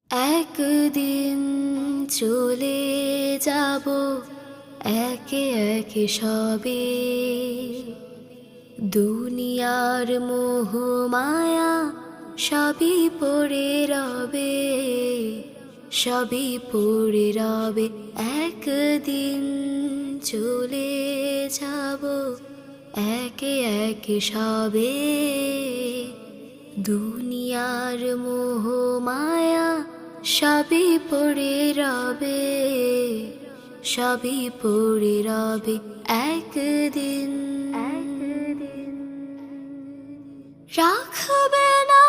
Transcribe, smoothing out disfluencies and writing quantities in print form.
একদিন চলে যাব একে একে সবে, দুনিয়ার মোহ মায়া সবই পড়ে রবে, সবই পড়ে রবে। একদিন চলে যাব একে একে সবে, দুনিয়ার মোহ মায়া সবই পড়ে রবে, সবই পড়ে রবে। একদিন রাখবে না